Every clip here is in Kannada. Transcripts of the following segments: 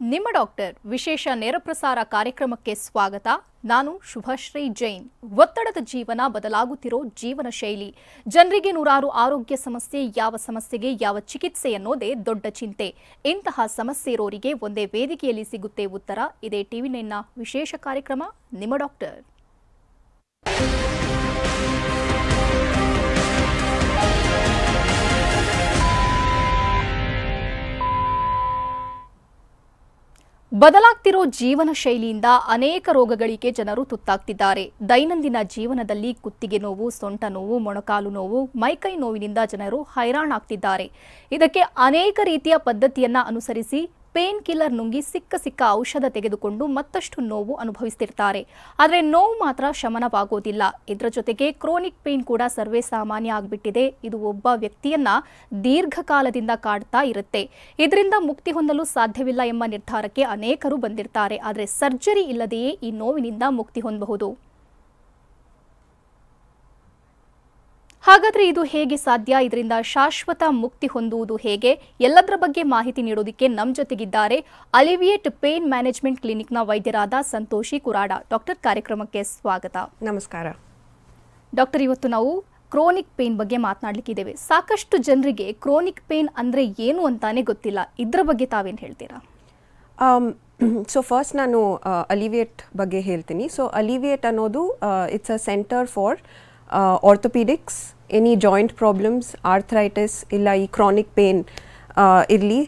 ನಿಮ್ಮ ಡಾಕ್ಟರ್ ವಿಶೇಷ ನೇರಪ್ರಸಾರ ಕಾರ್ಯಕ್ರಮಕ್ಕೆ ಸ್ವಾಗತ. ನಾನು ಶುಭಶ್ರೀ ಜೈನ್. ಒತ್ತಡದ ಜೀವನ, ಬದಲಾಗುತ್ತಿರೋ ಜೀವನ ಶೈಲಿ, ಜನರಿಗೆ ನೂರಾರು ಆರೋಗ್ಯ ಸಮಸ್ಯೆ, ಯಾವ ಸಮಸ್ಯೆಗೆ ಯಾವ ಚಿಕಿತ್ಸೆ ಅನ್ನೋದೇ ದೊಡ್ಡ ಚಿಂತೆ. ಇಂತಹ ಸಮಸ್ಯೆ ಇರೋರಿಗೆ ಒಂದೇ ವೇದಿಕೆಯಲ್ಲಿ ಸಿಗುತ್ತೆ ಉತ್ತರ. ಇದೇ ಟಿವಿ9ನ ವಿಶೇಷ ಕಾರ್ಯಕ್ರಮ ನಿಮ್ಮ ಡಾಕ್ಟರ್. ಬದಲಾಗ್ತಿರೋ ಜೀವನ ಶೈಲಿಯಿಂದ ಅನೇಕ ರೋಗಗಳಿಗೆ ಜನರು ತುತ್ತಾಗ್ತಿದ್ದಾರೆ. ದೈನಂದಿನ ಜೀವನದಲ್ಲಿ ಕುತ್ತಿಗೆ ನೋವು, ಸೊಂಟ ನೋವು, ಮೊಣಕಾಲು ನೋವು, ಮೈಕೈ ನೋವಿನಿಂದ ಜನರು ಹೈರಾಣಾಗ್ತಿದ್ದಾರೆ. ಇದಕ್ಕೆ ಅನೇಕ ರೀತಿಯ ಪದ್ಧತಿಯನ್ನ ಅನುಸರಿಸಿ ಪೇನ್ ಕಿಲ್ಲರ್ ನುಂಗಿ ಸಿಕ್ಕ ಔಷಧ ತೆಗೆದುಕೊಂಡು ಮತ್ತಷ್ಟು ನೋವು ಅನುಭವಿಸ್ತಿರ್ತಾರೆ. ಆದರೆ ನೋವು ಮಾತ್ರ ಶಮನವಾಗೋದಿಲ್ಲ. ಇದರ ಜೊತೆಗೆ ಕ್ರೋನಿಕ್ ಪೇನ್ ಕೂಡ ಸರ್ವೇ ಸಾಮಾನ್ಯ ಆಗಿಬಿಟ್ಟಿದೆ. ಇದು ಒಬ್ಬ ವ್ಯಕ್ತಿಯನ್ನ ದೀರ್ಘಕಾಲದಿಂದ ಕಾಡ್ತಾ ಇರುತ್ತೆ. ಇದರಿಂದ ಮುಕ್ತಿ ಹೊಂದಲು ಸಾಧ್ಯವಿಲ್ಲ ಎಂಬ ನಿರ್ಧಾರಕ್ಕೆ ಅನೇಕರು ಬಂದಿರ್ತಾರೆ. ಆದರೆ ಸರ್ಜರಿ ಇಲ್ಲದೆಯೇ ಈ ನೋವಿನಿಂದ ಮುಕ್ತಿ ಹೊಂದಬಹುದು. ಹಾಗಾದ್ರೆ ಇದು ಹೇಗೆ ಸಾಧ್ಯ? ಇದರಿಂದ ಶಾಶ್ವತ ಮುಕ್ತಿ ಹೊಂದುವುದು ಹೇಗೆ? ಎಲ್ಲದರ ಬಗ್ಗೆ ಮಾಹಿತಿ ನೀಡೋದಕ್ಕೆ ನಮ್ಮ ಜೊತೆಗಿದ್ದಾರೆ ಅಲಿವಿಯೇಟ್ ಪೇನ್ ಮ್ಯಾನೇಜ್ಮೆಂಟ್ ಕ್ಲಿನಿಕ್ನ ವೈದ್ಯರಾದ ಸಂತೋಷಿ ಕುರಾಡ. ಡಾಕ್ಟರ್, ಕಾರ್ಯಕ್ರಮಕ್ಕೆ ಸ್ವಾಗತ. ನಮಸ್ಕಾರ ಡಾಕ್ಟರ್. ಇವತ್ತು ನಾವು ಕ್ರೋನಿಕ್ ಪೇನ್ ಬಗ್ಗೆ ಮಾತನಾಡಲಿಕ್ಕಿದ್ದೇವೆ. ಸಾಕಷ್ಟು ಜನರಿಗೆ ಕ್ರೋನಿಕ್ ಪೇನ್ ಅಂದ್ರೆ ಏನು ಅಂತಾನೆ ಗೊತ್ತಿಲ್ಲ. ಇದ್ರ ಬಗ್ಗೆ ತಾವೇನು ಹೇಳ್ತೀರಾ? ಸೊ ಫಸ್ಟ್ ನಾನು ಅಲಿವಿಯೇಟ್ ಬಗ್ಗೆ ಹೇಳ್ತೀನಿ. ಸೊ ಅಲಿವಿಯೇಟ್ ಅನ್ನೋದು it's a centre for orthopaedics, any joint problems, arthritis ಇಲ್ಲ ಈ ಕ್ರಾನಿಕ್ ಪೇನ್ ಇರಲಿ,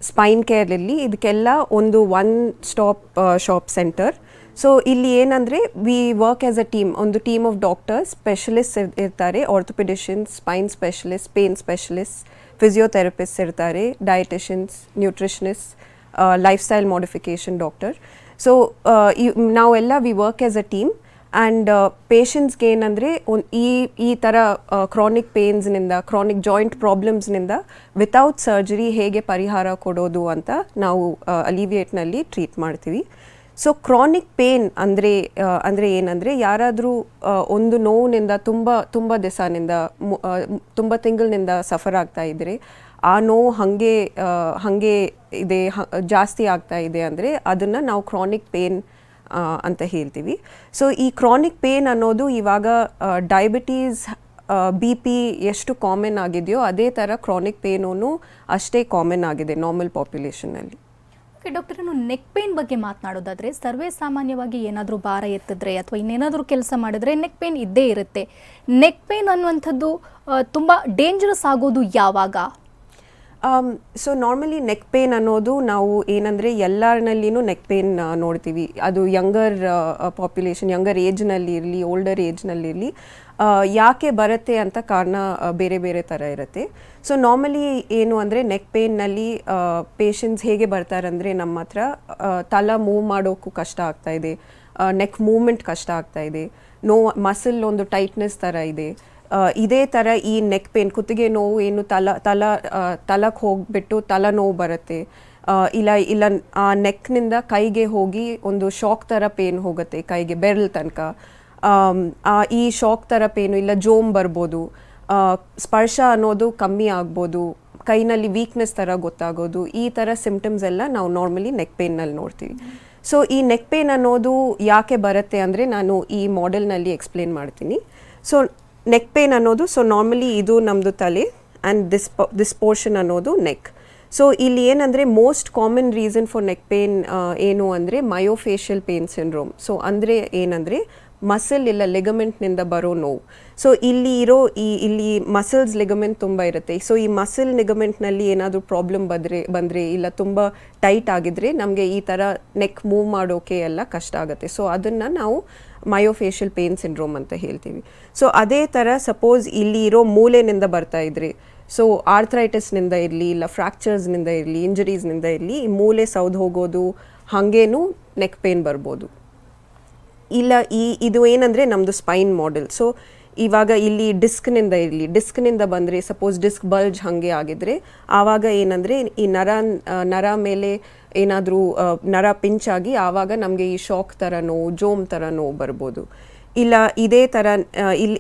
ಸ್ಪೈನ್ ಕೇರ್ ಇರಲಿ, ಇದಕ್ಕೆಲ್ಲ ಒಂದು one stop shop centre. So ಇಲ್ಲಿ ಏನಂದರೆ we work as a team, ಒಂದು ಟೀಮ್ ಆಫ್ ಡಾಕ್ಟರ್ಸ್, ಸ್ಪೆಷಲಿಸ್ಟ್ ಇರ್ತಾರೆ, orthopaedicians, spine specialist, pain specialist, physiotherapist ಇರ್ತಾರೆ, dieticians, nutritionist, lifestyle modification doctor. So ನಾವೆಲ್ಲ we work as a team. And ಪೇಷಂಟ್ಸ್ಗೆ ಏನಂದರೆ ಈ ಥರ ಕ್ರಾನಿಕ್ ಪೇನ್ಸ್ನಿಂದ, ಕ್ರಾನಿಕ್ ಜಾಯಿಂಟ್ ಪ್ರಾಬ್ಲಮ್ಸ್ನಿಂದ ವಿತೌಟ್ ಸರ್ಜರಿ ಹೇಗೆ ಪರಿಹಾರ ಕೊಡೋದು ಅಂತ ನಾವು ಅಲಿವಿಯೇಟ್ನಲ್ಲಿ ಟ್ರೀಟ್ ಮಾಡ್ತೀವಿ. ಸೊ ಕ್ರಾನಿಕ್ ಪೇನ್ ಅಂದರೆ ಏನಂದರೆ ಯಾರಾದರೂ ಒಂದು ನೋವಿನಿಂದ ತುಂಬ ದಿವಸನಿಂದ, ತುಂಬ ತಿಂಗಳಿನಿಂದ ಸಫರ್ ಆಗ್ತಾ ಇದ್ದರೆ, ಆ ನೋವು ಹಾಗೆ ಇದೆ, ಜಾಸ್ತಿ ಆಗ್ತಾ ಇದೆ ಅಂದರೆ ಅದನ್ನು ನಾವು ಕ್ರಾನಿಕ್ ಪೇನ್ ಅಂತ ಹೇಳ್ತೀವಿ. ಸೊ ಈ ಕ್ರಾನಿಕ್ ಪೇನ್ ಅನ್ನೋದು ಇವಾಗ ಡಯಾಬಿಟೀಸ್, BP ಎಷ್ಟು ಕಾಮನ್ ಆಗಿದೆಯೋ ಅದೇ ಥರ ಕ್ರಾನಿಕ್ ಪೇನೂ ಅಷ್ಟೇ ಕಾಮನ್ ಆಗಿದೆ ನಾರ್ಮಲ್ ಪಾಪ್ಯುಲೇಷನಲ್ಲಿ. ಓಕೆ ಡಾಕ್ಟರ್, ನಾನು ನೆಕ್ ಪೇನ್ ಬಗ್ಗೆ ಮಾತನಾಡೋದಾದರೆ, ಸರ್ವೇ ಸಾಮಾನ್ಯವಾಗಿ ಏನಾದರೂ ಭಾರ ಎತ್ತಿದ್ರೆ ಅಥವಾ ಇನ್ನೇನಾದರೂ ಕೆಲಸ ಮಾಡಿದ್ರೆ ನೆಕ್ ಪೇನ್ ಇದ್ದೇ ಇರುತ್ತೆ. ನೆಕ್ ಪೇನ್ ಅನ್ನುವಂಥದ್ದು ತುಂಬ ಡೇಂಜರಸ್ ಆಗೋದು ಯಾವಾಗ? ಸೊ ನಾರ್ಮಲಿ ನೆಕ್ ಪೇನ್ ಅನ್ನೋದು ನಾವು ಏನಂದರೆ ಎಲ್ಲರಲ್ಲಿನೂ ನೆಕ್ ಪೇನ್ ನೋಡ್ತೀವಿ. ಅದು ಯಂಗರ್ ಪಾಪ್ಯುಲೇಷನ್, ಯಂಗರ್ ಏಜ್ನಲ್ಲಿ ಇರಲಿ, ಓಲ್ಡರ್ ಏಜ್ನಲ್ಲಿರಲಿ, ಯಾಕೆ ಬರುತ್ತೆ ಅಂತ ಕಾರಣ ಬೇರೆ ಬೇರೆ ಥರ ಇರುತ್ತೆ. ಸೊ ನಾರ್ಮಲಿ ಏನು ಅಂದರೆ ನೆಕ್ ಪೇನ್ನಲ್ಲಿ ಪೇಷಂಟ್ಸ್ ಹೇಗೆ ಬರ್ತಾರಂದರೆ, ನಮ್ಮ ಹತ್ರ ತಲೆ ಮೂವ್ ಮಾಡೋಕ್ಕೂ ಕಷ್ಟ ಆಗ್ತಾಯಿದೆ, ನೆಕ್ ಮೂವ್ಮೆಂಟ್ ಕಷ್ಟ ಆಗ್ತಾಯಿದೆ, ಮಸಲ್ ಒಂದು ಟೈಟ್ನೆಸ್ ಥರ ಇದೆ, ಇದೇ ಥರ ಈ ನೆಕ್ ಪೇನ್, ಕುತ್ತಿಗೆ ನೋವು ಏನು ತಲಕ್ಕೆ ಹೋಗಿಬಿಟ್ಟು ತಲೆ ನೋವು ಬರುತ್ತೆ, ಇಲ್ಲ ಆ ನೆಕ್ನಿಂದ ಕೈಗೆ ಹೋಗಿ ಒಂದು ಶಾಕ್ ಥರ ಪೇನ್ ಹೋಗುತ್ತೆ, ಕೈಗೆ ಬೆರಳು ತನಕ. ಈ ಶಾಕ್ ಥರ ಪೇನು, ಇಲ್ಲ ಜೋಮ್ ಬರ್ಬೋದು, ಸ್ಪರ್ಶ ಅನ್ನೋದು ಕಮ್ಮಿ ಆಗ್ಬೋದು, ಕೈನಲ್ಲಿ ವೀಕ್ನೆಸ್ ಥರ ಗೊತ್ತಾಗೋದು, ಈ ಥರ ಸಿಮ್ಟಮ್ಸ್ ಎಲ್ಲ ನಾವು ನಾರ್ಮಲಿ ನೆಕ್ ಪೇನ್ನಲ್ಲಿ ನೋಡ್ತೀವಿ. ಸೊ ಈ ನೆಕ್ ಪೇನ್ ಅನ್ನೋದು ಯಾಕೆ ಬರುತ್ತೆ ಅಂದರೆ ನಾನು ಈ ಮಾಡೆಲ್ನಲ್ಲಿ ಎಕ್ಸ್ಪ್ಲೇನ್ ಮಾಡ್ತೀನಿ. ಸೊ ನೆಕ್ ಪೇನ್ ಅನ್ನೋದು, ಸೊ ನಾರ್ಮಲಿ ಇದು ನಮ್ಮದು ತಲೆ ಆ್ಯಂಡ್ ದಿಸ್ ಪೋರ್ಷನ್ ಅನ್ನೋದು ನೆಕ್. ಸೊ ಇಲ್ಲಿ ಏನಂದರೆ most common reason for neck pain ಏನು ಅಂದರೆ ಮಯೋಫೇಶಿಯಲ್ ಪೇನ್ ಸಿಂಡ್ರೋಮ್. ಸೊ ಅಂದರೆ ಏನಂದರೆ ಮಸಲ್ ಇಲ್ಲ ಲಿಗಮೆಂಟ್ನಿಂದ ಬರೋ ನೋವು. ಸೊ ಇಲ್ಲಿ ಇಲ್ಲಿ ಮಸಲ್ಸ್ ಲಿಗಮೆಂಟ್ ತುಂಬ ಇರುತ್ತೆ. ಸೊ ಈ ಮಸಲ್ ಲಿಗಮೆಂಟ್ನಲ್ಲಿ ಏನಾದರೂ ಪ್ರಾಬ್ಲಮ್ ಬಂದರೆ ಇಲ್ಲ ತುಂಬ ಟೈಟ್ ಆಗಿದ್ರೆ ನಮಗೆ ಈ ಥರ ನೆಕ್ ಮೂವ್ ಮಾಡೋಕೆ ಎಲ್ಲ ಕಷ್ಟ ಆಗುತ್ತೆ. ಸೊ ಅದನ್ನು ನಾವು ಮಯೋಫೇಶಿಯಲ್ ಪೇನ್ ಸಿಂಡ್ರೋಮ್ ಅಂತ ಹೇಳ್ತೀವಿ. ಸೊ ಅದೇ ಥರ ಸಪೋಸ್ ಇಲ್ಲಿ ಇರೋ ಮೂಲೆನಿಂದ ಬರ್ತಾ ಇದ್ರೆ, ಸೊ ಆರ್ಥರೈಟಿಸ್ನಿಂದ ಇರಲಿ, ಇಲ್ಲ ಫ್ರ್ಯಾಕ್ಚರ್ಸ್ನಿಂದ ಇರಲಿ, ಇಂಜರೀಸ್ನಿಂದ ಇರಲಿ, ಈ ಮೂಲೆ ಸೌದು ಹೋಗೋದು ಹಾಗೇನೂ ನೆಕ್ ಪೇನ್ ಬರ್ಬೋದು. ಇಲ್ಲ ಇದು ಏನಂದರೆ ನಮ್ಮದು ಸ್ಪೈನ್ ಮಾಡೆಲ್. ಸೊ ಇವಾಗ ಇಲ್ಲಿ ಡಿಸ್ಕ್ನಿಂದ ಬಂದರೆ, ಸಪೋಸ್ ಡಿಸ್ಕ್ ಬಲ್ಜ್ ಹಾಗೆ ಆಗಿದ್ರೆ ಆವಾಗ ಏನಂದರೆ ಈ ನರ ಮೇಲೆ ಏನಾದರೂ ನರ ಪಿಂಚಾಗಿ ಆವಾಗ ನಮಗೆ ಈ ಶಾಕ್ ಥರ ನೋವು, ಜೋಮ್ ಥರ ನೋವು ಬರ್ಬೋದು. ಇಲ್ಲ ಇದೇ ಥರ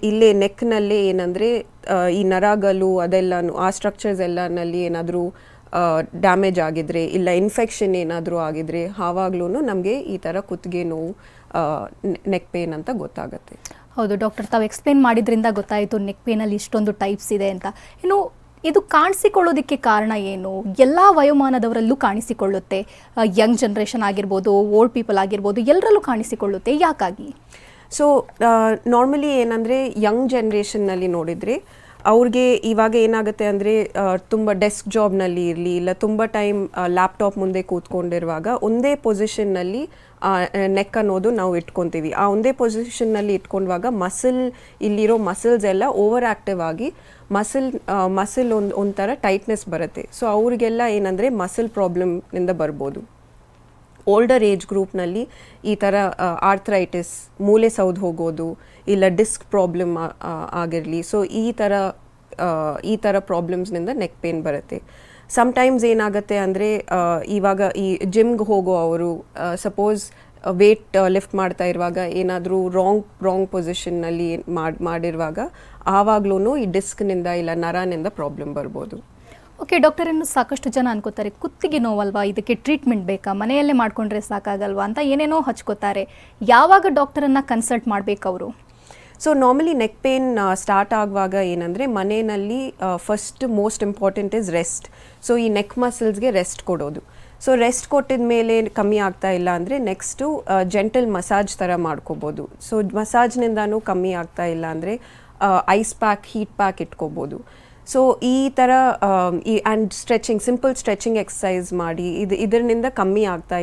ಇಲ್ಲೇ ನೆಕ್ನಲ್ಲೇ ಏನಂದರೆ ಈ ನರಗಳು ಅದೆಲ್ಲನೂ, ಆ ಸ್ಟ್ರಕ್ಚರ್ಸ್ ಎಲ್ಲನಲ್ಲಿ ಏನಾದರೂ ಡ್ಯಾಮೇಜ್ ಆಗಿದ್ರೆ ಇಲ್ಲ ಇನ್ಫೆಕ್ಷನ್ ಏನಾದರೂ ಆಗಿದ್ರೆ ಆವಾಗ್ಲೂ ನಮಗೆ ಈ ಥರ ಕುತ್ತಿಗೆ ನೋವು ನೆಕ್ ಪೇನ್ ಅಂತ ಗೊತ್ತಾಗುತ್ತೆ. ಹೌದು ಡಾಕ್ಟರ್, ತಾವು ಎಕ್ಸ್ಪ್ಲೇನ್ ಮಾಡಿದ್ರಿಂದ ಗೊತ್ತಾಯಿತು ನೆಕ್ ಪೇನಲ್ಲಿ ಇಷ್ಟೊಂದು ಟೈಪ್ಸ್ ಇದೆ ಅಂತ. ಇನ್ನು ಇದು ಕಾಣಿಸಿಕೊಳ್ಳೋದಕ್ಕೆ ಕಾರಣ ಏನು? ಎಲ್ಲ ವಯೋಮಾನದವರಲ್ಲೂ ಕಾಣಿಸಿಕೊಳ್ಳುತ್ತೆ, ಯಂಗ್ ಜನ್ರೇಷನ್ ಆಗಿರ್ಬೋದು, ಓಲ್ಡ್ ಪೀಪಲ್ ಆಗಿರ್ಬೋದು, ಎಲ್ಲರಲ್ಲೂ ಕಾಣಿಸಿಕೊಳ್ಳುತ್ತೆ, ಯಾಕಾಗಿ? ಸೊ ನಾರ್ಮಲಿ ಏನಂದರೆ ಯಂಗ್ ಜನ್ರೇಷನ್ನಲ್ಲಿ ನೋಡಿದರೆ ಅವ್ರಿಗೆ ಇವಾಗ ಏನಾಗುತ್ತೆ ಅಂದರೆ ತುಂಬ ಡೆಸ್ಕ್ ಜಾಬ್ನಲ್ಲಿ ಇರಲಿ ಇಲ್ಲ ತುಂಬ ಟೈಮ್ ಲ್ಯಾಪ್ಟಾಪ್ ಮುಂದೆ ಕೂತ್ಕೊಂಡಿರುವಾಗ ಒಂದೇ ಪೊಸಿಷನ್ನಲ್ಲಿ ನೆಕ್ ಅನ್ನೋದು ನಾವು ಇಟ್ಕೊತೀವಿ. ಆ ಒಂದೇ ಪೊಸಿಷನ್ನಲ್ಲಿ ಇಟ್ಕೊಂಡಾಗ ಇಲ್ಲಿರೋ ಮಸಲ್ಸ್ ಎಲ್ಲ ಓವರ್ ಆ್ಯಕ್ಟಿವ್ ಆಗಿ ಮಸಲ್ ಒಂಥರ ಟೈಟ್ನೆಸ್ ಬರುತ್ತೆ. ಸೊ ಅವ್ರಿಗೆಲ್ಲ ಏನಂದರೆ ಮಸಲ್ ಪ್ರಾಬ್ಲಮ್ನಿಂದ ಬರ್ಬೋದು. ಓಲ್ಡರ್ ಏಜ್ ಗ್ರೂಪ್ನಲ್ಲಿ ಈ ಥರ ಆರ್ಥ್ರೈಟಿಸ್, ಮೂಲೆ ಸೌದು ಹೋಗೋದು ಇಲ್ಲ ಡಿಸ್ಕ್ ಪ್ರಾಬ್ಲಮ್ ಆಗಿರಲಿ, ಸೊ ಈ ಥರ ಪ್ರಾಬ್ಲಮ್ಸ್ನಿಂದ ನೆಕ್ ಪೇನ್ ಬರುತ್ತೆ. ಸಮ್ಟೈಮ್ಸ್ ಏನಾಗುತ್ತೆ ಅಂದರೆ ಇವಾಗ ಈ ಜಿಮ್ಗೆ ಹೋಗೋ ಅವರು ಸಪೋಸ್ ವೇಟ್ ಲಿಫ್ಟ್ ಮಾಡ್ತಾ ಇರುವಾಗ ಏನಾದರೂ ರಾಂಗ್ ಪೊಸಿಷನ್ನಲ್ಲಿ ಮಾಡಿರುವಾಗ ಆವಾಗ್ಲೂ ಈ ಡಿಸ್ಕ್ನಿಂದ ಇಲ್ಲ ನರನಿಂದ ಪ್ರಾಬ್ಲಮ್ ಬರ್ಬೋದು. ಓಕೆ ಡಾಕ್ಟರ್, ಇನ್ನು ಸಾಕಷ್ಟು ಜನ ಅನ್ಕೋತಾರೆ ಕುತ್ತಿಗೆ ನೋವಲ್ವಾ, ಇದಕ್ಕೆ ಟ್ರೀಟ್ಮೆಂಟ್ ಬೇಕಾ, ಮನೆಯಲ್ಲೇ ಮಾಡ್ಕೊಂಡ್ರೆ ಸಾಕಾಗಲ್ವಾ ಅಂತ ಏನೇನೋ ಹಚ್ಕೋತಾರೆ. ಯಾವಾಗ ಡಾಕ್ಟರನ್ನು ಕನ್ಸಲ್ಟ್ ಮಾಡಬೇಕು ಅವರು? So normally neck pain start ಆಗುವಾಗ ಏನಂದರೆ ಮನೆಯಲ್ಲಿ first most important is rest. So ಈ ನೆಕ್ ಮಸಲ್ಸ್ಗೆ ರೆಸ್ಟ್ ಕೊಡೋದು. ಸೊ ರೆಸ್ಟ್ ಕೊಟ್ಟಿದ ಮೇಲೆ ಕಮ್ಮಿ ಆಗ್ತಾ ಇಲ್ಲ ಅಂದರೆ ನೆಕ್ಸ್ಟು ಜೆಂಟಲ್ ಮಸಾಜ್ ಥರ ಮಾಡ್ಕೋಬೋದು. ಸೊ ಮಸಾಜ್ನಿಂದನೂ ಕಮ್ಮಿ ಆಗ್ತಾ ಇಲ್ಲ ಅಂದರೆ ಐಸ್ ಪ್ಯಾಕ್, ಹೀಟ್ ಪ್ಯಾಕ್ ಇಟ್ಕೋಬೋದು. ಸೊ ಈ ಥರ and stretching, simple stretching exercise ಮಾಡಿ ಇದರಿಂದ ಕಮ್ಮಿ ಆಗ್ತಾ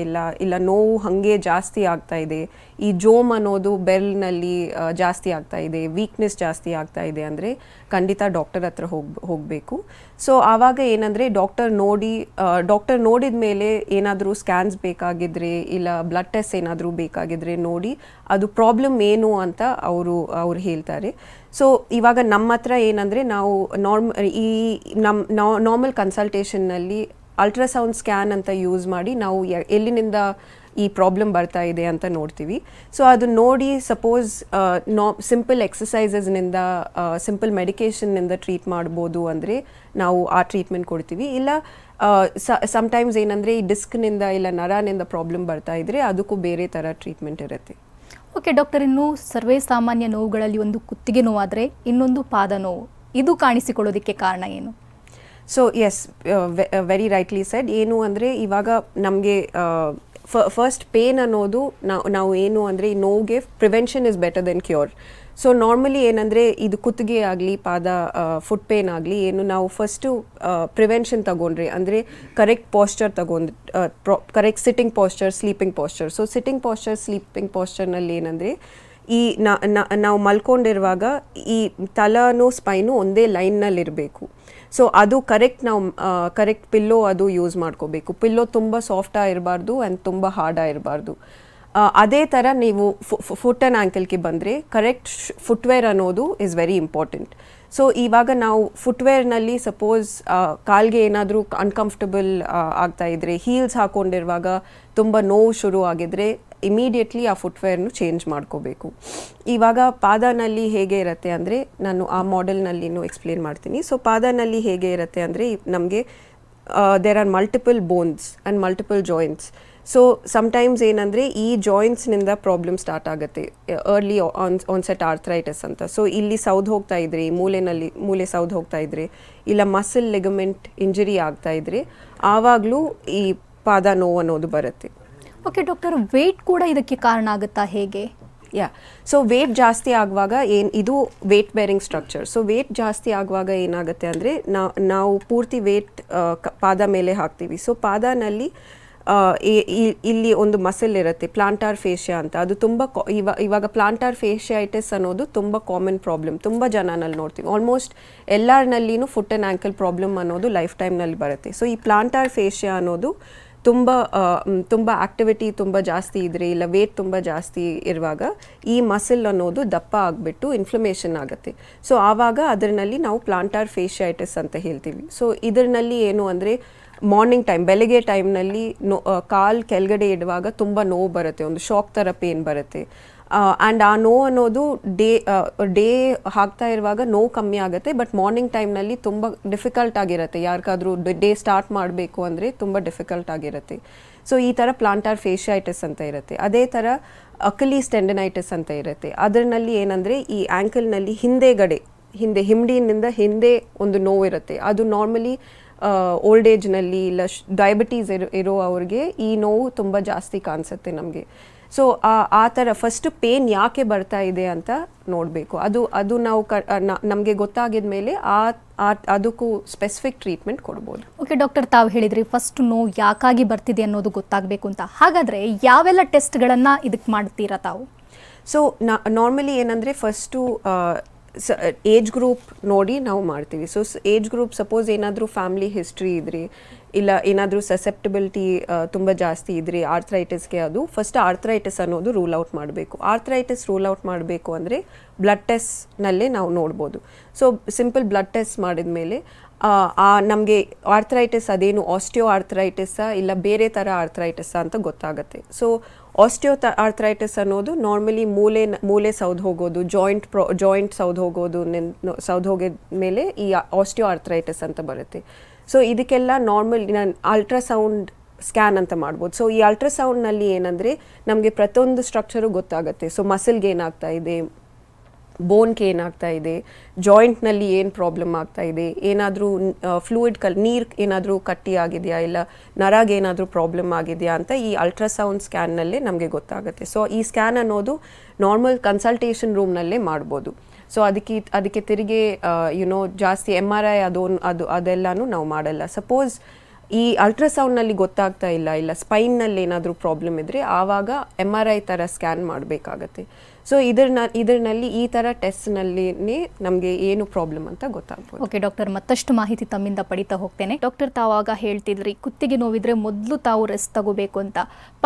ಇಲ್ಲ ನೋವು ಹಾಗೆ ಜಾಸ್ತಿ ಆಗ್ತಾ ಇದೆ, ಈ ಜೋಮ್ ಅನ್ನೋದು ಬೆಲ್ನಲ್ಲಿ ಜಾಸ್ತಿ ಆಗ್ತಾ ಇದೆ, ವೀಕ್ನೆಸ್ ಜಾಸ್ತಿ ಆಗ್ತಾ ಇದೆ ಅಂದರೆ ಖಂಡಿತ ಡಾಕ್ಟರ್ ಹತ್ರ ಹೋಗಬೇಕು. ಸೊ ಆವಾಗ ಏನಂದರೆ ಡಾಕ್ಟರ್ ನೋಡಿದ ಮೇಲೆ ಏನಾದರೂ ಸ್ಕ್ಯಾನ್ಸ್ ಬೇಕಾಗಿದ್ರೆ ಇಲ್ಲ ಬ್ಲಡ್ ಟೆಸ್ಟ್ ಏನಾದರೂ ಬೇಕಾಗಿದ್ರೆ ನೋಡಿ ಅದು ಪ್ರಾಬ್ಲಮ್ ಏನು ಅಂತ ಅವರು ಹೇಳ್ತಾರೆ. ಸೊ ಇವಾಗ ನಮ್ಮ ಹತ್ರ ಏನಂದರೆ ನಾವು ನಾರ್ಮಲ್ ಕನ್ಸಲ್ಟೇಷನ್ನಲ್ಲಿ ಅಲ್ಟ್ರಾಸೌಂಡ್ ಸ್ಕ್ಯಾನ್ ಅಂತ ಯೂಸ್ ಮಾಡಿ ನಾವು ಎಲ್ಲಿನಿಂದ ಈ ಪ್ರಾಬ್ಲಮ್ ಬರ್ತಾ ಇದೆ ಅಂತ ನೋಡ್ತೀವಿ. ಸೊ ಅದು ನೋಡಿ ಸಪೋಸ್ ಸಿಂಪಲ್ ಎಕ್ಸಸೈಸಸ್ನಿಂದ ಸಿಂಪಲ್ ಮೆಡಿಕೇಷನ್ನಿಂದ ಟ್ರೀಟ್ ಮಾಡ್ಬೋದು ಅಂದರೆ ನಾವು ಆ ಟ್ರೀಟ್ಮೆಂಟ್ ಕೊಡ್ತೀವಿ. ಇಲ್ಲ ಸಮ್ಟೈಮ್ಸ್ ಏನಂದರೆ ಈ ಡಿಸ್ಕ್ನಿಂದ ಇಲ್ಲ ನರನಿಂದ ಪ್ರಾಬ್ಲಮ್ ಬರ್ತಾ ಇದ್ದರೆ ಅದಕ್ಕೂ ಬೇರೆ ಥರ ಟ್ರೀಟ್ಮೆಂಟ್ ಇರುತ್ತೆ. ಓಕೆ ಡಾಕ್ಟರ್, ಇನ್ನು ಸರ್ವೇ ಸಾಮಾನ್ಯ ನೋವುಗಳಲ್ಲಿ ಒಂದು ಕುತ್ತಿಗೆ ನೋವಾದರೆ ಇನ್ನೊಂದು ಪಾದ ನೋವು, ಇದು ಕಾಣಿಸಿಕೊಳ್ಳೋದಕ್ಕೆ ಕಾರಣ ಏನು? So yes, very rightly said. ಏನು ಅಂದರೆ ಇವಾಗ ನಮಗೆ ಫಸ್ಟ್ ಪೇನ್ ಅನ್ನೋದು ನಾವು ಏನು ಅಂದರೆ ಈ ನೋವಿಗೆ prevention is better then cure. So normally ಏನಂದರೆ ಇದು ಕುತ್ತಿಗೆ ಆಗಲಿ ಪಾದ ಫುಟ್ ಪೇನ್ ಆಗಲಿ ಏನು ನಾವು ಫಸ್ಟು ಪ್ರಿವೆನ್ಷನ್ ತಗೊಂಡ್ರೆ ಅಂದರೆ correct posture correct sitting posture, sleeping posture. So sitting posture, sleeping ಪಾಸ್ಚರ್ನಲ್ಲಿ ಏನಂದರೆ ಈ ನಾವು ಮಲ್ಕೊಂಡಿರುವಾಗ ಈ ತಲೆನೂ ಸ್ಪೈನು ಒಂದೇ ಲೈನ್ನಲ್ಲಿರಬೇಕು. ಸೊ ಅದು ಕರೆಕ್ಟ್ ಪಿಲ್ಲೋ ಅದು ಯೂಸ್ ಮಾಡ್ಕೋಬೇಕು. ಪಿಲ್ಲೋ ತುಂಬ ಸಾಫ್ಟಾಗಿ ಇರಬಾರ್ದು ಆ್ಯಂಡ್ ತುಂಬ ಹಾರ್ಡಾಗಿ ಇರಬಾರ್ದು. ಅದೇ ಥರ ನೀವು ಫುಟ್ ಆ್ಯಂಡ್ ಆ್ಯಂಕಲ್ಗೆ ಬಂದರೆ ಕರೆಕ್ಟ್ ಫುಟ್ವೇರ್ ಅನ್ನೋದು ಇಸ್ ವೆರಿ ಇಂಪಾರ್ಟೆಂಟ್. ಸೊ ಇವಾಗ ನಾವು ಫುಟ್ವೇರ್ನಲ್ಲಿ ಸಪೋಸ್ ಕಾಲ್ಗೆ ಏನಾದರೂ ಅನ್ಕಂಫರ್ಟಬಲ್ ಆಗ್ತಾ ಇದ್ದರೆ, ಹೀಲ್ಸ್ ಹಾಕ್ಕೊಂಡಿರುವಾಗ ತುಂಬ ನೋವು ಶುರು ಆಗಿದ್ರೆ ಇಮಿಡಿಯೇಟ್ಲಿ ಆ ಫುಟ್ವೇರ್ನು ಚೇಂಜ್ ಮಾಡ್ಕೋಬೇಕು. ಇವಾಗ ಪಾದನಲ್ಲಿ ಹೇಗೆ ಇರುತ್ತೆ ಅಂದರೆ ನಾನು ಆ ಮಾಡೆಲ್ನಲ್ಲಿನೂ ಎಕ್ಸ್ಪ್ಲೇನ್ ಮಾಡ್ತೀನಿ. ಸೊ ಪಾದನಲ್ಲಿ ಹೇಗೆ ಇರುತ್ತೆ ಅಂದರೆ ನಮಗೆ there are multiple bones and multiple joints. So sometimes ಏನಂದರೆ ಈ ಜಾಯಿಂಟ್ಸ್ನಿಂದ ಪ್ರಾಬ್ಲಮ್ ಸ್ಟಾರ್ಟ್ ಆಗುತ್ತೆ, ಅರ್ಲಿ ಆನ್ಸೆಟ್ ಆರ್ಥ್ರೈಟಿಸ್ ಅಂತ. ಸೊ ಇಲ್ಲಿ ಸೌದು ಹೋಗ್ತಾ ಇದ್ರೆ, ಮೂಲೆ ಸೌದು ಹೋಗ್ತಾ ಇದ್ರೆ ಇಲ್ಲ ಮಸಲ್ ಲಿಗಮೆಂಟ್ ಇಂಜರಿ ಆಗ್ತಾ ಇದ್ರೆ ಆವಾಗಲೂ ಈ ಪಾದ ನೋವು ಅನ್ನೋದು ಬರುತ್ತೆ. ಓಕೆ ಡಾಕ್ಟರ್, ವೇಟ್ ಕೂಡ ಇದಕ್ಕೆ ಕಾರಣ ಆಗುತ್ತಾ, ಹೇಗೆ? ಸೊ ವೇಟ್ ಜಾಸ್ತಿ ಆಗುವಾಗ ಇದು weight bearing structure. So weight ಜಾಸ್ತಿ ಆಗುವಾಗ ಏನಾಗುತ್ತೆ ಅಂದರೆ ನಾವು ಪೂರ್ತಿ ವೇಟ್ ಪಾದ ಮೇಲೆ ಹಾಕ್ತೀವಿ. ಸೊ ಪಾದನಲ್ಲಿ ಇಲ್ಲಿ ಒಂದು ಮಸಲ್ ಇರುತ್ತೆ, ಪ್ಲಾಂಟಾರ್ ಫೇಶಿಯಾ ಅಂತ. ಅದು ತುಂಬ ಇವಾಗ ಪ್ಲಾಂಟಾರ್ ಫೇಶಿಯೈಟಿಸ್ ಅನ್ನೋದು ತುಂಬ ಕಾಮನ್ ಪ್ರಾಬ್ಲಮ್, ತುಂಬ ಜನನಲ್ಲಿ ನೋಡ್ತೀವಿ. ಆಲ್ಮೋಸ್ಟ್ ಎಲ್ಲರಲ್ಲಿನೂ ಫುಟ್ ಆ್ಯಂಡ್ ಆ್ಯಂಕಲ್ ಪ್ರಾಬ್ಲಮ್ ಅನ್ನೋದು ಲೈಫ್ ಟೈಮ್ನಲ್ಲಿ ಬರುತ್ತೆ. ಸೊ ಈ ಪ್ಲಾಂಟಾರ್ ಫೇಶಿಯಾ ಅನ್ನೋದು ತುಂಬ ಆಕ್ಟಿವಿಟಿ ತುಂಬ ಜಾಸ್ತಿ ಇದ್ದರೆ ಇಲ್ಲ ವೇಟ್ ತುಂಬ ಜಾಸ್ತಿ ಇರುವಾಗ ಈ ಮಸಲ್ ಅನ್ನೋದು ದಪ್ಪ ಆಗಿಬಿಟ್ಟು ಇನ್ಫ್ಲಮೇಷನ್ ಆಗುತ್ತೆ. ಸೊ ಆವಾಗ ಅದರಲ್ಲಿ ನಾವು ಪ್ಲಾಂಟಾರ್ ಫೇಶಿಯೈಟಿಸ್ ಅಂತ ಹೇಳ್ತೀವಿ. ಸೊ ಇದರಲ್ಲಿ ಏನು ಅಂದರೆ ಮಾರ್ನಿಂಗ್ ಟೈಮ್, ಬೆಳಗ್ಗೆ ಟೈಮ್ನಲ್ಲಿ ಕಾಲು ಕೆಳಗಡೆ ಇಡುವಾಗ ತುಂಬ ನೋವು ಬರುತ್ತೆ, ಒಂದು ಶಾಕ್ ಥರ ಪೇನ್ ಬರುತ್ತೆ. ಆ್ಯಂಡ್ ಆ ನೋವು ಅನ್ನೋದು ಡೇ ಹಾಕ್ತಾ ಇರುವಾಗ ನೋವು ಕಮ್ಮಿ ಆಗುತ್ತೆ, ಬಟ್ ಮಾರ್ನಿಂಗ್ ಟೈಮ್ನಲ್ಲಿ ತುಂಬ ಡಿಫಿಕಲ್ಟ್ ಆಗಿರುತ್ತೆ. ಯಾರಿಗಾದ್ರೂ ಡೇ ಸ್ಟಾರ್ಟ್ ಮಾಡಬೇಕು ಅಂದರೆ ತುಂಬ ಡಿಫಿಕಲ್ಟ್ ಆಗಿರುತ್ತೆ. ಸೊ ಈ ಥರ ಪ್ಲಾಂಟಾರ್ ಫೇಶಿಯೈಟಿಸ್ ಅಂತ ಇರುತ್ತೆ. ಅದೇ ಥರ ಅಕಲೀಸ್ ಟೆಂಡನೈಟಿಸ್ ಅಂತ ಇರುತ್ತೆ. ಅದರಲ್ಲಿ ಏನಂದರೆ ಈ ಆ್ಯಂಕಲ್ನಲ್ಲಿ ಹಿಂದೆ ಹಿಂಡಿನಿಂದ ಹಿಂದೆ ಒಂದು ನೋವು ಇರುತ್ತೆ. ಅದು ನಾರ್ಮಲಿ ಓಲ್ಡ್ ಏಜ್ನಲ್ಲಿ ಇಲ್ಲ ಡಯಾಬಿಟೀಸ್ ಇರೋ ಅವ್ರಿಗೆ ಈ ನೋವು ತುಂಬ ಜಾಸ್ತಿ ಕಾಣಿಸುತ್ತೆ ನಮಗೆ. ಸೊ ಆ ಥರ ಫಸ್ಟ್ ಪೇನ್ ಯಾಕೆ ಬರ್ತಾ ಇದೆ ಅಂತ ನೋಡಬೇಕು. ಅದು ನಾವು ನಮಗೆ ಗೊತ್ತಾಗಿದ ಮೇಲೆ ಅದಕ್ಕೂ ಸ್ಪೆಸಿಫಿಕ್ ಟ್ರೀಟ್ಮೆಂಟ್ ಕೊಡ್ಬೋದು. ಓಕೆ ಡಾಕ್ಟರ್, ತಾವು ಹೇಳಿದ್ರಿ ಫಸ್ಟ್ ನೋವು ಯಾಕಾಗಿ ಬರ್ತಿದೆ ಅನ್ನೋದು ಗೊತ್ತಾಗಬೇಕು ಅಂತ. ಹಾಗಾದರೆ ಯಾವೆಲ್ಲ ಟೆಸ್ಟ್ಗಳನ್ನು ಇದಕ್ಕೆ ಮಾಡ್ತೀರಾ ತಾವು? ಸೊ ನಾರ್ಮಲಿ ಏನಂದರೆ ಫಸ್ಟು ಏಜ್ ಗ್ರೂಪ್ ನೋಡಿ ನಾವು ಮಾಡ್ತೀವಿ. ಸೊ ಏಜ್ ಗ್ರೂಪ್ ಸಪೋಸ್ ಏನಾದರೂ ಫ್ಯಾಮಿಲಿ ಹಿಸ್ಟ್ರಿ ಇದ್ದರೆ ಇಲ್ಲ ಏನಾದರೂ ಸಸೆಪ್ಟಬಿಲಿಟಿ ತುಂಬ ಜಾಸ್ತಿ ಇದ್ದರೆ ಆರ್ಥ್ರೈಟಿಸ್ಗೆ, ಅದು ಫಸ್ಟ್ ಆರ್ಥ್ರೈಟಿಸ್ ಅನ್ನೋದು ರೂಲ್ ಔಟ್ ಮಾಡಬೇಕು. ಆರ್ಥ್ರೈಟಿಸ್ ರೂಲ್ ಔಟ್ ಮಾಡಬೇಕು ಅಂದರೆ ಬ್ಲಡ್ ಟೆಸ್ಟ್ನಲ್ಲೇ ನಾವು ನೋಡ್ಬೋದು. ಸೊ ಸಿಂಪಲ್ ಬ್ಲಡ್ ಟೆಸ್ಟ್ ಮಾಡಿದ ಮೇಲೆ ನಮಗೆ ಆರ್ಥ್ರೈಟಿಸ್ ಅದೇನು ಆಸ್ಟಿಯೋ ಆರ್ಥ್ರೈಟಿಸ್ಸಾ ಇಲ್ಲ ಬೇರೆ ಥರ ಆರ್ಥ್ರೈಟಿಸ್ಸಾ ಅಂತ ಗೊತ್ತಾಗುತ್ತೆ. ಸೊ ಆಸ್ಟಿಯೋ ಆರ್ಥ್ರೈಟಿಸ್ ಅನ್ನೋದು ನಾರ್ಮಲಿ ಮೂಲೆ ಸೌದು ಹೋಗೋದು, ಜಾಯಿಂಟ್ ಸೌದು ಹೋಗಿದ ಮೇಲೆ ಈ ಆಸ್ಟಿಯೋ ಆರ್ಥ್ರೈಟಿಸ್ ಅಂತ ಬರುತ್ತೆ. ಸೊ ಇದಕ್ಕೆಲ್ಲ ನಾರ್ಮಲ್ ಅಲ್ಟ್ರಾಸೌಂಡ್ ಸ್ಕ್ಯಾನ್ ಅಂತ ಮಾಡ್ಬೋದು. ಸೊ ಈ ಅಲ್ಟ್ರಾಸೌಂಡ್ನಲ್ಲಿ ಏನಂದರೆ ನಮಗೆ ಪ್ರತಿಯೊಂದು ಸ್ಟ್ರಕ್ಚರು ಗೊತ್ತಾಗುತ್ತೆ. ಸೊ ಮಸಲ್ಗೆ ಏನಾಗ್ತಾ ಇದೆ, ಬೋನ್ಗೆ ಏನಾಗ್ತಾ ಇದೆ, ಜಾಯಿಂಟ್ನಲ್ಲಿ ಏನು ಪ್ರಾಬ್ಲಮ್ ಆಗ್ತಾ ಇದೆ, ಏನಾದರೂ ಫ್ಲೂಯಿಡ್ ನೀರು ಏನಾದರೂ ಕಟ್ಟಿ ಆಗಿದೆಯಾ ಇಲ್ಲ ನರಾಗೆ ಏನಾದರೂ ಪ್ರಾಬ್ಲಮ್ ಆಗಿದೆಯಾ ಅಂತ ಈ ಅಲ್ಟ್ರಾಸೌಂಡ್ ಸ್ಕ್ಯಾನ್ನಲ್ಲೇ ನಮಗೆ ಗೊತ್ತಾಗುತ್ತೆ. ಸೊ ಈ ಸ್ಕ್ಯಾನ್ ಅನ್ನೋದು ನಾರ್ಮಲ್ ಕನ್ಸಲ್ಟೇಷನ್ ರೂಮ್ನಲ್ಲೇ ಮಾಡ್ಬೋದು. ಸೊ ಅದಕ್ಕೆ ತಿರುಗಿ ಜಾಸ್ತಿ MRI ಅದೆಲ್ಲನೂ ನಾವು ಮಾಡಲ್ಲ. ಸಪೋಸ್ ಈ ಅಲ್ಟ್ರಾಸೌಂಡ್ನಲ್ಲಿ ಗೊತ್ತಾಗ್ತಾ ಇಲ್ಲ ಸ್ಪೈನ್ನಲ್ಲಿ ಏನಾದರೂ ಪ್ರಾಬ್ಲಮ್ ಇದ್ದರೆ ಆವಾಗ MRI ಥರ ಸ್ಕ್ಯಾನ್ ಮಾಡಬೇಕಾಗತ್ತೆ. ಸೊ ಇದರಲ್ಲಿ ಈ ಥರ ಟೆಸ್ಟ್ನಲ್ಲಿ ನಮಗೆ ಏನು ಪ್ರಾಬ್ಲಮ್ ಅಂತ ಗೊತ್ತಾಗ್ಬೋದು. ಓಕೆ ಡಾಕ್ಟರ್, ಮತ್ತಷ್ಟು ಮಾಹಿತಿ ತಮ್ಮಿಂದ ಪಡಿತಾ ಹೋಗ್ತೇನೆ. ಡಾಕ್ಟರ್, ತಾವಾಗ ಹೇಳ್ತಿದ್ರಿ ಕುತ್ತಿಗೆ ನೋವಿದ್ರೆ ಮೊದಲು ತಾವು ರೆಸ್ಟ್ ತಗೋಬೇಕು ಅಂತ.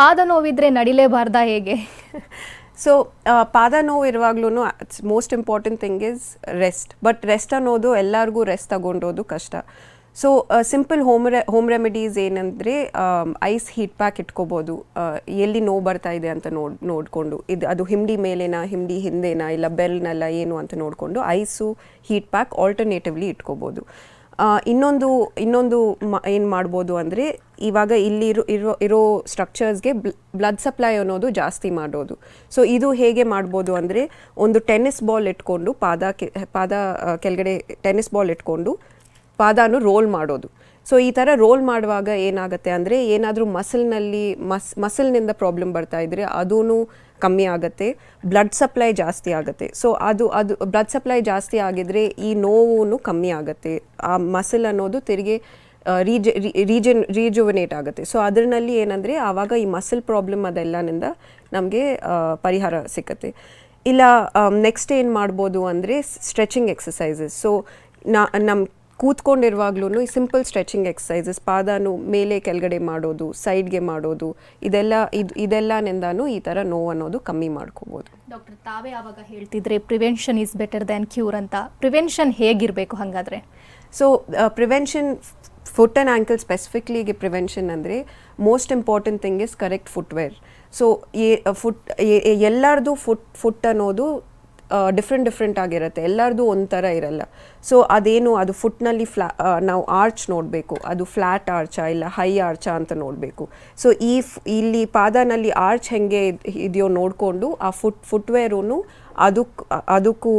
ಪಾದ ನೋವಿದ್ರೆ ನಡಿಲೇಬಾರ್ದಾ ಹೇಗೆ? ಸೊ ಪಾದ ನೋವು ಇರುವಾಗ್ಲೂ most important thing is rest. But rest ಅನ್ನೋದು ಎಲ್ಲರಿಗೂ ರೆಸ್ಟ್ ತಗೊಂಡೋದು ಕಷ್ಟ. ಸೊ ಸಿಂಪಲ್ ಹೋಮ್ ರೆಮಿಡೀಸ್ ಏನಂದರೆ ಐಸ್ ಹೀಟ್ ಪ್ಯಾಕ್ ಇಟ್ಕೋಬೋದು. ಎಲ್ಲಿ ನೋವು ಬರ್ತಾ ಇದೆ ಅಂತ ನೋಡಿಕೊಂಡು ಅದು ಹಿಂಡಿ ಮೇಲೇನಾ ಹಿಂಡಿ ಹಿಂದೆನಾ ಇಲ್ಲ ಬೆಲ್ನಲ್ಲ ಏನು ಅಂತ ನೋಡಿಕೊಂಡು ಐಸು ಹೀಟ್ ಪ್ಯಾಕ್ ಆಲ್ಟರ್ನೇಟಿವ್ಲಿ ಇಟ್ಕೋಬೋದು. ಇನ್ನೊಂದು ಏನು ಮಾಡ್ಬೋದು ಅಂದರೆ ಇವಾಗ ಇಲ್ಲಿ ಇರೋ ಸ್ಟ್ರಕ್ಚರ್ಸ್ಗೆ ಬ್ಲಡ್ ಸಪ್ಲೈ ಅನ್ನೋದು ಜಾಸ್ತಿ ಮಾಡೋದು. ಸೊ ಇದು ಹೇಗೆ ಮಾಡ್ಬೋದು ಅಂದರೆ ಒಂದು ಟೆನ್ನಿಸ್ ಬಾಲ್ ಇಟ್ಕೊಂಡು ಪಾದ ಕೆಳಗಡೆ ಟೆನ್ನಿಸ್ ಬಾಲ್ ಇಟ್ಕೊಂಡು ಪಾದನು ರೋಲ್ ಮಾಡೋದು. ಸೊ ಈ ಥರ ರೋಲ್ ಮಾಡುವಾಗ ಏನಾಗುತ್ತೆ ಅಂದರೆ ಏನಾದರೂ ಮಸಲ್ನಿಂದ ಪ್ರಾಬ್ಲಮ್ ಬರ್ತಾ ಇದ್ದರೆ ಅದೂ ಕಮ್ಮಿ ಆಗುತ್ತೆ, ಬ್ಲಡ್ ಸಪ್ಲೈ ಜಾಸ್ತಿ ಆಗುತ್ತೆ. ಸೊ ಅದು ಬ್ಲಡ್ ಸಪ್ಲೈ ಜಾಸ್ತಿ ಆಗಿದ್ರೆ ಈ ನೋವು ಕಮ್ಮಿ ಆಗುತ್ತೆ, ಆ ಮಸಲ್ ಅನ್ನೋದು ತಿರುಗಿ ರೀಜುವನೇಟ್ ಆಗುತ್ತೆ. ಸೊ ಅದರಲ್ಲಿ ಏನಂದರೆ ಆವಾಗ ಈ ಮಸಲ್ ಪ್ರಾಬ್ಲಮ್ ಅದೆಲ್ಲನಿಂದ ನಮಗೆ ಪರಿಹಾರ ಸಿಕ್ಕತ್ತೆ. ಇಲ್ಲ ನೆಕ್ಸ್ಟ್ ಏನು ಮಾಡ್ಬೋದು ಅಂದರೆ ಸ್ಟ್ರೆಚಿಂಗ್ ಎಕ್ಸಸೈಸಸ್. ಸೊ ನಮ್ಮ ಕೂತ್ಕೊಂಡಿರುವಾಗ್ಲೂ ಸಿಂಪಲ್ ಸ್ಟ್ರೆಚಿಂಗ್ ಎಕ್ಸಸೈಸಸ್, ಪಾದನು ಮೇಲೆ ಕೆಳಗಡೆ ಮಾಡೋದು, ಸೈಡ್ಗೆ ಮಾಡೋದು, ಇದೆಲ್ಲನಿಂದಾನು ಈ ಥರ ನೋವು ಅನ್ನೋದು ಕಮ್ಮಿ ಮಾಡ್ಕೋಬೋದು. ಡಾಕ್ಟರ್, ತಾವೇ ಆವಾಗ ಹೇಳ್ತಿದ್ರೆ prevention is better than cure ಅಂತ. ಪ್ರಿವೆನ್ಷನ್ ಹೇಗಿರಬೇಕು ಹಾಗಾದರೆ? So prevention foot and ankle ಸ್ಪೆಸಿಫಿಕ್ಲಿಗೆ ಪ್ರಿವೆನ್ಷನ್ ಅಂದರೆ most important thing is correct footwear. So ಎಲ್ಲರದು ಫುಟ್ ಅನ್ನೋದು ಡಿಫ್ರೆಂಟ್ ಆಗಿರುತ್ತೆ, ಎಲ್ಲರದು ಒಂಥರ ಇರಲ್ಲ. ಸೊ ಅದು ಫುಟ್ನಲ್ಲಿ ನಾವು ಆರ್ಚ್ ನೋಡಬೇಕು, ಅದು ಫ್ಲ್ಯಾಟ್ ಆರ್ಚಾ ಇಲ್ಲ ಹೈ ಆರ್ಚಾ ಅಂತ ನೋಡಬೇಕು. ಸೊ ಇಲ್ಲಿ ಪಾದನಲ್ಲಿ ಆರ್ಚ್ ಹೆಂಗೆ ಇದೆಯೋ ನೋಡಿಕೊಂಡು ಆ ಫುಟ್ವೇರೂ ಅದಕ್ಕೂ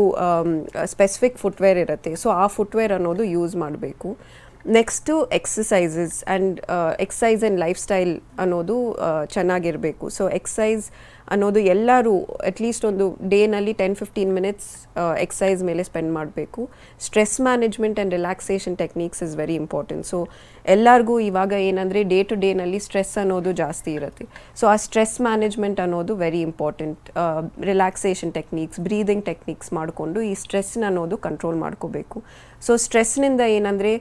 ಸ್ಪೆಸಿಫಿಕ್ ಫುಟ್ವೇರ್ ಇರುತ್ತೆ. ಸೊ ಆ ಫುಟ್ವೇರ್ ಅನ್ನೋದು ಯೂಸ್ ಮಾಡಬೇಕು. Next exercises exercise and life style ಅನ್ನೋದು ಚೆನ್ನಾಗಿರಬೇಕು. ಸೊ ಎಕ್ಸಸೈಸ್ ಅನ್ನೋದು ಎಲ್ಲರೂ ಅಟ್ಲೀಸ್ಟ್ ಒಂದು ಡೇನಲ್ಲಿ 10-15 ಮಿನಿಟ್ಸ್ ಎಕ್ಸಸೈಸ್ ಮೇಲೆ ಸ್ಪೆಂಡ್ ಮಾಡಬೇಕು. Stress management and relaxation techniques is very important. So ಎಲ್ಲರಿಗೂ ಇವಾಗ ಏನಂದರೆ ಡೇ ಟು ಡೇನಲ್ಲಿ ಸ್ಟ್ರೆಸ್ ಅನ್ನೋದು ಜಾಸ್ತಿ ಇರುತ್ತೆ. ಸೊ ಆ ಸ್ಟ್ರೆಸ್ ಮ್ಯಾನೇಜ್ಮೆಂಟ್ ಅನ್ನೋದು very important. Relaxation techniques, breathing techniques ಮಾಡಿಕೊಂಡು ಈ ಸ್ಟ್ರೆಸ್ನ ಅನ್ನೋದು ಕಂಟ್ರೋಲ್ ಮಾಡ್ಕೋಬೇಕು. ಸೊ ಸ್ಟ್ರೆಸ್ನಿಂದ ಏನಂದರೆ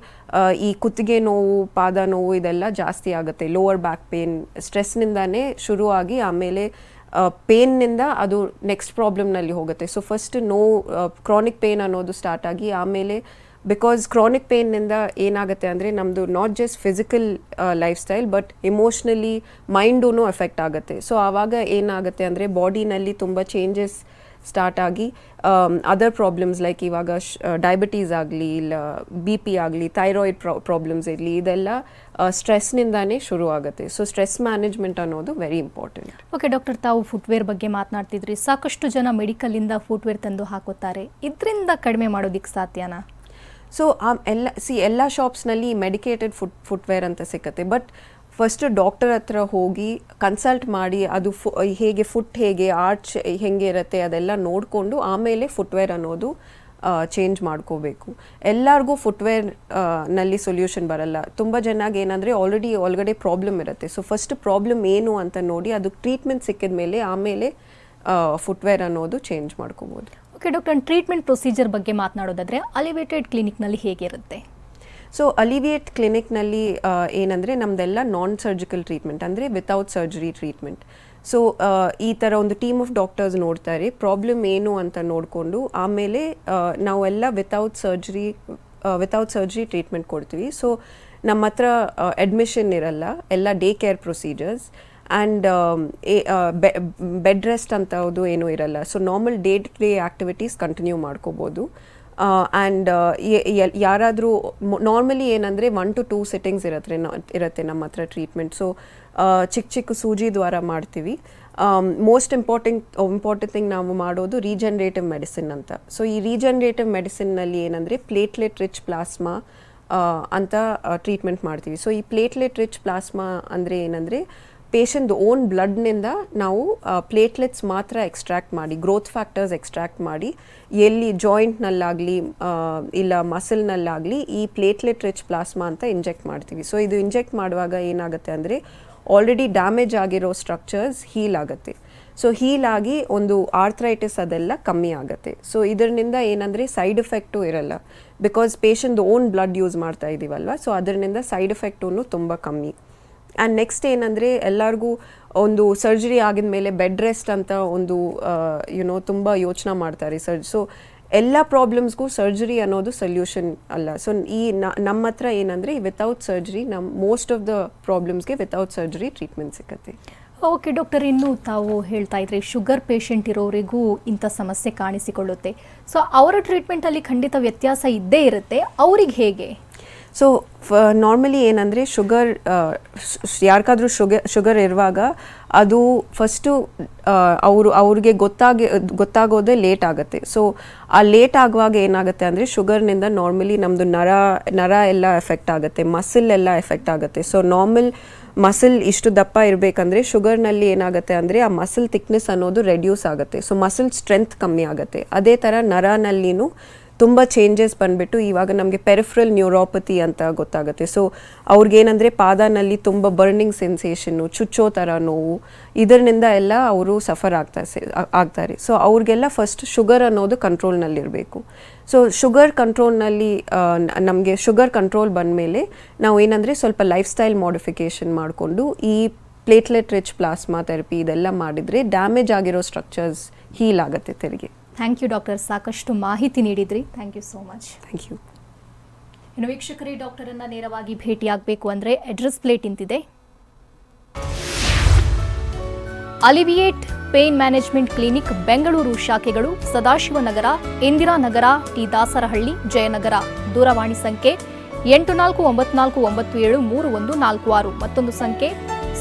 ಈ ಕುತ್ತಿಗೆ ನೋವು, ಪಾದ ನೋವು ಇದೆಲ್ಲ ಜಾಸ್ತಿ ಆಗುತ್ತೆ. ಲೋವರ್ ಬ್ಯಾಕ್ ಪೇನ್ ಸ್ಟ್ರೆಸ್ನಿಂದಾನೇ ಶುರುವಾಗಿ ಆಮೇಲೆ ಪೇನ್ನಿಂದ ಅದು ನೆಕ್ಸ್ಟ್ ಪ್ರಾಬ್ಲಮ್ನಲ್ಲಿ ಹೋಗುತ್ತೆ. ಸೊ ಫಸ್ಟ್ ಕ್ರಾನಿಕ್ ಪೇನ್ ಅನ್ನೋದು ಸ್ಟಾರ್ಟ್ ಆಗಿ ಆಮೇಲೆ ಬಿಕಾಸ್ ಕ್ರಾನಿಕ್ ಪೇನ್ನಿಂದ ಏನಾಗುತ್ತೆ ಅಂದರೆ ನಮ್ಮದು not just physical lifestyle but emotionally ಮೈಂಡೂ ಎಫೆಕ್ಟ್ ಆಗುತ್ತೆ. ಸೊ ಆವಾಗ ಏನಾಗುತ್ತೆ ಅಂದರೆ ಬಾಡಿನಲ್ಲಿ ತುಂಬ ಚೇಂಜಸ್ ಸ್ಟಾರ್ಟ್ ಆಗಿ ಅದರ್ ಪ್ರಾಬ್ಲಮ್ಸ್ ಲೈಕ್ ಇವಾಗ ಡಯಾಬಿಟೀಸ್ ಆಗಲಿ ಇಲ್ಲ BP ಆಗಲಿ ಥೈರಾಯ್ಡ್ ಪ್ರಾಬ್ಲಮ್ಸ್ ಇರಲಿ ಇದೆಲ್ಲ ಸ್ಟ್ರೆಸ್ನಿಂದಾನೇ ಶುರು ಆಗುತ್ತೆ. ಸೊ ಸ್ಟ್ರೆಸ್ ಮ್ಯಾನೇಜ್ಮೆಂಟ್ ಅನ್ನೋದು ವೆರಿ ಇಂಪಾರ್ಟೆಂಟ್. ಓಕೆ ಡಾಕ್ಟರ್, ತಾವು ಫುಟ್ವೇರ್ ಬಗ್ಗೆ ಮಾತನಾಡ್ತಿದ್ರಿ. ಸಾಕಷ್ಟು ಜನ ಮೆಡಿಕಲಿಂದ ಫುಟ್ವೇರ್ ತಂದು ಹಾಕುತ್ತಾರೆ. ಇದರಿಂದ ಕಡಿಮೆ ಮಾಡೋದಕ್ಕೆ ಸಾಧ್ಯನಾ? ಸೊ ಎಲ್ಲ ಶಾಪ್ಸ್ನಲ್ಲಿ ಮೆಡಿಕೇಟೆಡ್ ಫುಟ್ವೇರ್ ಅಂತ ಸಿಕ್ಕತ್ತೆ. ಬಟ್ ಫಸ್ಟ್ ಡಾಕ್ಟರ್ ಹತ್ರ ಹೋಗಿ ಕನ್ಸಲ್ಟ್ ಮಾಡಿ ಅದು ಹೇಗೆ ಫುಟ್ ಹೇಗೆ ಆರ್ಚ್ ಹೇಗೆ ಇರುತ್ತೆ ಅದೆಲ್ಲ ನೋಡಿಕೊಂಡು ಆಮೇಲೆ ಫುಟ್ವೇರ್ ಅನ್ನೋದು ಚೇಂಜ್ ಮಾಡ್ಕೋಬೇಕು. ಎಲ್ಲರಿಗೂ ಫುಟ್ವೇರ್ ನಲ್ಲಿ ಸೊಲ್ಯೂಷನ್ ಬರಲ್ಲ. ತುಂಬ ಜನಕ್ಕೆ ಏನಂದರೆ ಆಲ್ರೆಡಿ ಪ್ರಾಬ್ಲಮ್ ಇರುತ್ತೆ. ಸೊ ಫಸ್ಟ್ ಪ್ರಾಬ್ಲಮ್ ಏನು ಅಂತ ನೋಡಿ ಅದಕ್ಕೆ ಟ್ರೀಟ್ಮೆಂಟ್ ಸಿಕ್ಕಿದ ಮೇಲೆ ಆಮೇಲೆ ಫುಟ್ವೇರ್ ಅನ್ನೋದು ಚೇಂಜ್ ಮಾಡ್ಕೋಬೋದು. ಓಕೆ ಡಾಕ್ಟರ್, ಟ್ರೀಟ್ಮೆಂಟ್ ಪ್ರೊಸೀಜರ್ ಬಗ್ಗೆ ಮಾತನಾಡೋದಾದರೆ ಅಲಿವೇಟೆಡ್ ಕ್ಲಿನಿಕ್ನಲ್ಲಿ ಹೇಗಿರುತ್ತೆ? ಸೊ ಅಲಿವಿಯೇಟ್ ಕ್ಲಿನಿಕ್ನಲ್ಲಿ ಏನಂದರೆ ನಮ್ಮದೆಲ್ಲ ನಾನ್ ಸರ್ಜಿಕಲ್ ಟ್ರೀಟ್ಮೆಂಟ್ ಅಂದರೆ ವಿತೌಟ್ ಸರ್ಜರಿ ಟ್ರೀಟ್ಮೆಂಟ್. ಸೊ ಈ ಥರ ಒಂದು ಟೀಮ್ ಆಫ್ ಡಾಕ್ಟರ್ಸ್ ನೋಡ್ತಾರೆ, ಪ್ರಾಬ್ಲಮ್ ಏನು ಅಂತ ನೋಡಿಕೊಂಡು ಆಮೇಲೆ ನಾವೆಲ್ಲ ವಿತೌಟ್ ಸರ್ಜರಿ ಟ್ರೀಟ್ಮೆಂಟ್ ಕೊಡ್ತೀವಿ. ಸೊ ನಮ್ಮ ಹತ್ರ ಅಡ್ಮಿಷನ್ ಇರಲ್ಲ, ಎಲ್ಲ day care procedures and bed rest ಅಂತವುದು ಏನೂ ಇರಲ್ಲ. So normal day to day activities continue ಮಾಡ್ಕೋಬೋದು. ಆ್ಯಂಡ್ ಯಾರಾದರೂ ನಾರ್ಮಲಿ ಏನಂದರೆ 1 to 2 ಸಿಟ್ಟಿಂಗ್ಸ್ ಇರುತ್ತೆ ನಮ್ಮ ಹತ್ರ ಟ್ರೀಟ್ಮೆಂಟ್. ಸೊ ಚಿಕ್ಕ ಸೂಜಿ ದ್ವಾರ ಮಾಡ್ತೀವಿ. ಮೋಸ್ಟ್ ಇಂಪಾರ್ಟೆಂಟ್ ಥಿಂಗ್ ನಾವು ಮಾಡೋದು ರೀಜನರೇಟಿವ್ ಮೆಡಿಸಿನ್ ಅಂತ. ಸೊ ಈ ರೀಜನರೇಟಿವ್ ಮೆಡಿಸಿನ್ನಲ್ಲಿ ಏನಂದರೆ ಪ್ಲೇಟ್ಲೆಟ್ ರಿಚ್ ಪ್ಲಾಸ್ಮಾ ಅಂತ ಟ್ರೀಟ್ಮೆಂಟ್ ಮಾಡ್ತೀವಿ. ಸೊ ಈ ಪ್ಲೇಟ್ಲೆಟ್ ರಿಚ್ ಪ್ಲಾಸ್ಮಾ ಅಂದರೆ ಏನಂದರೆ ಪೇಷಂಟ್ ಓನ್ ಬ್ಲಡ್ನಿಂದ ನಾವು ಪ್ಲೇಟ್ಲೆಟ್ಸ್ ಮಾತ್ರ ಎಕ್ಸ್ಟ್ರಾಕ್ಟ್ ಮಾಡಿ, ಗ್ರೋತ್ ಫ್ಯಾಕ್ಟರ್ಸ್ ಎಕ್ಸ್ಟ್ರಾಕ್ಟ್ ಮಾಡಿ ಎಲ್ಲಿ ಜಾಯಿಂಟ್ನಲ್ಲಾಗಲಿ ಇಲ್ಲ ಮಸಲ್ನಲ್ಲಾಗಲಿ ಈ ಪ್ಲೇಟ್ಲೆಟ್ ರಿಚ್ ಪ್ಲಾಸ್ಮಾ ಅಂತ ಇಂಜೆಕ್ಟ್ ಮಾಡ್ತೀವಿ. ಸೊ ಇದು ಇಂಜೆಕ್ಟ್ ಮಾಡುವಾಗ ಏನಾಗುತ್ತೆ ಅಂದರೆ ಆಲ್ರೆಡಿ ಡ್ಯಾಮೇಜ್ ಆಗಿರೋ ಸ್ಟ್ರಕ್ಚರ್ಸ್ ಹೀಲ್ ಆಗುತ್ತೆ. ಸೊ ಹೀಲ್ ಆಗಿ ಒಂದು ಆರ್ಥ್ರೈಟಿಸ್ ಅದೆಲ್ಲ ಕಮ್ಮಿ ಆಗುತ್ತೆ. ಸೊ ಇದರಿಂದ ಏನಂದರೆ ಸೈಡ್ ಎಫೆಕ್ಟು ಇರಲ್ಲ, because patient own blood use ಮಾಡ್ತಾ ಇದ್ದೀವಲ್ವ. ಸೊ ಅದರಿಂದ ಸೈಡ್ ಎಫೆಕ್ಟೂ ತುಂಬ ಕಮ್ಮಿ. ಆ್ಯಂಡ್ ನೆಕ್ಸ್ಟ್ ಏನಂದರೆ ಎಲ್ಲರಿಗೂ ಒಂದು ಸರ್ಜರಿ ಆಗಿದ ಮೇಲೆ ಬೆಡ್ ರೆಸ್ಟ್ ಅಂತ ಒಂದು ತುಂಬ ಯೋಚನೆ ಮಾಡ್ತಾರೆ ಸೊ ಎಲ್ಲ ಪ್ರಾಬ್ಲಮ್ಸ್ಗೂ ಸರ್ಜರಿ ಅನ್ನೋದು ಸೊಲ್ಯೂಷನ್ ಅಲ್ಲ. ಸೊ ಈ ನಮ್ಮ ಹತ್ರ ಏನಂದರೆ without surgery most of the ಪ್ರಾಬ್ಲಮ್ಸ್ಗೆ ವಿತೌಟ್ ಸರ್ಜರಿ ಟ್ರೀಟ್ಮೆಂಟ್ ಸಿಗುತ್ತೆ. ಓಕೆ ಡಾಕ್ಟರ್, ಇನ್ನು ತಾವು ಹೇಳ್ತಾ ಇದ್ರಿ ಶುಗರ್ ಪೇಷಂಟ್ ಇರೋರಿಗೂ ಇಂಥ ಸಮಸ್ಯೆ ಕಾಣಿಸಿಕೊಳ್ಳುತ್ತೆ. ಸೊ ಅವರ ಟ್ರೀಟ್ಮೆಂಟಲ್ಲಿ ಖಂಡಿತ ವ್ಯತ್ಯಾಸ ಇದ್ದೇ ಇರುತ್ತೆ. ಅವ್ರಿಗೆ ಹೇಗೆ? ಸೊ ನಾರ್ಮಲಿ ಏನಂದರೆ ಯಾರಿಗಾದ್ರೂ ಶುಗರ್ ಇರುವಾಗ ಅದು ಫಸ್ಟು ಅವ್ರಿಗೆ ಗೊತ್ತಾಗೋದೇ ಲೇಟ್ ಆಗುತ್ತೆ. ಸೊ ಆ ಲೇಟ್ ಆಗುವಾಗ ಏನಾಗುತ್ತೆ ಅಂದರೆ ಶುಗರ್ನಿಂದ ನಾರ್ಮಲಿ ನಮ್ಮದು ನರ ಎಲ್ಲ ಎಫೆಕ್ಟ್ ಆಗುತ್ತೆ, ಮಸಲ್ ಎಲ್ಲ ಎಫೆಕ್ಟ್ ಆಗುತ್ತೆ. ಸೊ ನಾರ್ಮಲ್ ಮಸಲ್ ಇಷ್ಟು ದಪ್ಪ ಇರಬೇಕಂದ್ರೆ ಶುಗರ್ನಲ್ಲಿ ಏನಾಗುತ್ತೆ ಅಂದರೆ ಆ ಮಸಲ್ ಥಿಕ್ನೆಸ್ ಅನ್ನೋದು ರೆಡ್ಯೂಸ್ ಆಗುತ್ತೆ. ಸೊ ಮಸಲ್ ಸ್ಟ್ರೆಂತ್ ಕಮ್ಮಿ ಆಗುತ್ತೆ. ಅದೇ ಥರ ನರನಲ್ಲಿನೂ ತುಂಬ ಚೇಂಜಸ್ ಬಂದುಬಿಟ್ಟು ಇವಾಗ ನಮಗೆ ಪೆರಿಫರಲ್ ನ್ಯೂರೋಪತಿ ಅಂತ ಗೊತ್ತಾಗುತ್ತೆ. ಸೊ ಅವ್ರಿಗೇನಂದರೆ ಪಾದನಲ್ಲಿ ತುಂಬ ಬರ್ನಿಂಗ್ ಸೆನ್ಸೇಷನ್ನು, ಚುಚ್ಚೋ ಥರ ನೋವು, ಇದರಿಂದ ಎಲ್ಲ ಅವರು ಸಫರ್ ಆಗ್ತಾರೆ. ಸೊ ಅವ್ರಿಗೆಲ್ಲ ಫಸ್ಟ್ ಶುಗರ್ ಅನ್ನೋದು ಕಂಟ್ರೋಲ್ನಲ್ಲಿರಬೇಕು. ಸೊ ಶುಗರ್ ಕಂಟ್ರೋಲ್ನಲ್ಲಿ ನಮಗೆ ಶುಗರ್ ಕಂಟ್ರೋಲ್ ಬಂದಮೇಲೆ ನಾವು ಏನಂದರೆ ಸ್ವಲ್ಪ ಲೈಫ್ ಸ್ಟೈಲ್ ಮಾಡಿಫಿಕೇಷನ್ ಮಾಡಿಕೊಂಡು ಈ ಪ್ಲೇಟ್ಲೆಟ್ ರಿಚ್ ಪ್ಲಾಸ್ಮಾ ಥೆರಪಿ ಇದೆಲ್ಲ ಮಾಡಿದರೆ ಡ್ಯಾಮೇಜ್ ಆಗಿರೋ ಸ್ಟ್ರಕ್ಚರ್ಸ್ ಹೀಲ್ ಆಗುತ್ತೆ ತಿರುಗಿ. ಥ್ಯಾಂಕ್ ಯು ಡಾಕ್ಟರ್, ಸಾಕಷ್ಟು ಮಾಹಿತಿ ನೀಡಿದ್ರಿ. Thank you so much. Thank you. ಇನ್ನು ವೀಕ್ಷಕರೇ, ಡಾಕ್ಟರನ್ನು ನೇರವಾಗಿ ಭೇಟಿಯಾಗಬೇಕು ಅಂದರೆ ಅಡ್ರೆಸ್ ಪ್ಲೇಟ್ ಇಂತಿದೆ. Alleviate pain management clinic Bengaluru ಶಾಖೆಗಳು ಸದಾಶಿವನಗರ, ಇಂದಿರಾನಗರ, ಟಿ ದಾಸರಹಳ್ಳಿ, ಜಯನಗರ. ದೂರವಾಣಿ ಸಂಖ್ಯೆ 8494973146. ಮತ್ತೊಂದು ಸಂಖ್ಯೆ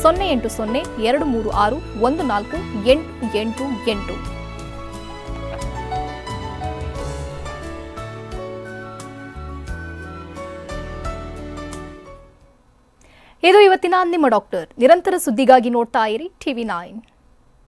08023614888. ಇದು ಇವತ್ತಿನ ನಿಮ್ಮ ಡಾಕ್ಟರ್. ನಿರಂತರ ಸುದ್ದಿಗಾಗಿ ನೋಡ್ತಾ ಇರಿ TV9.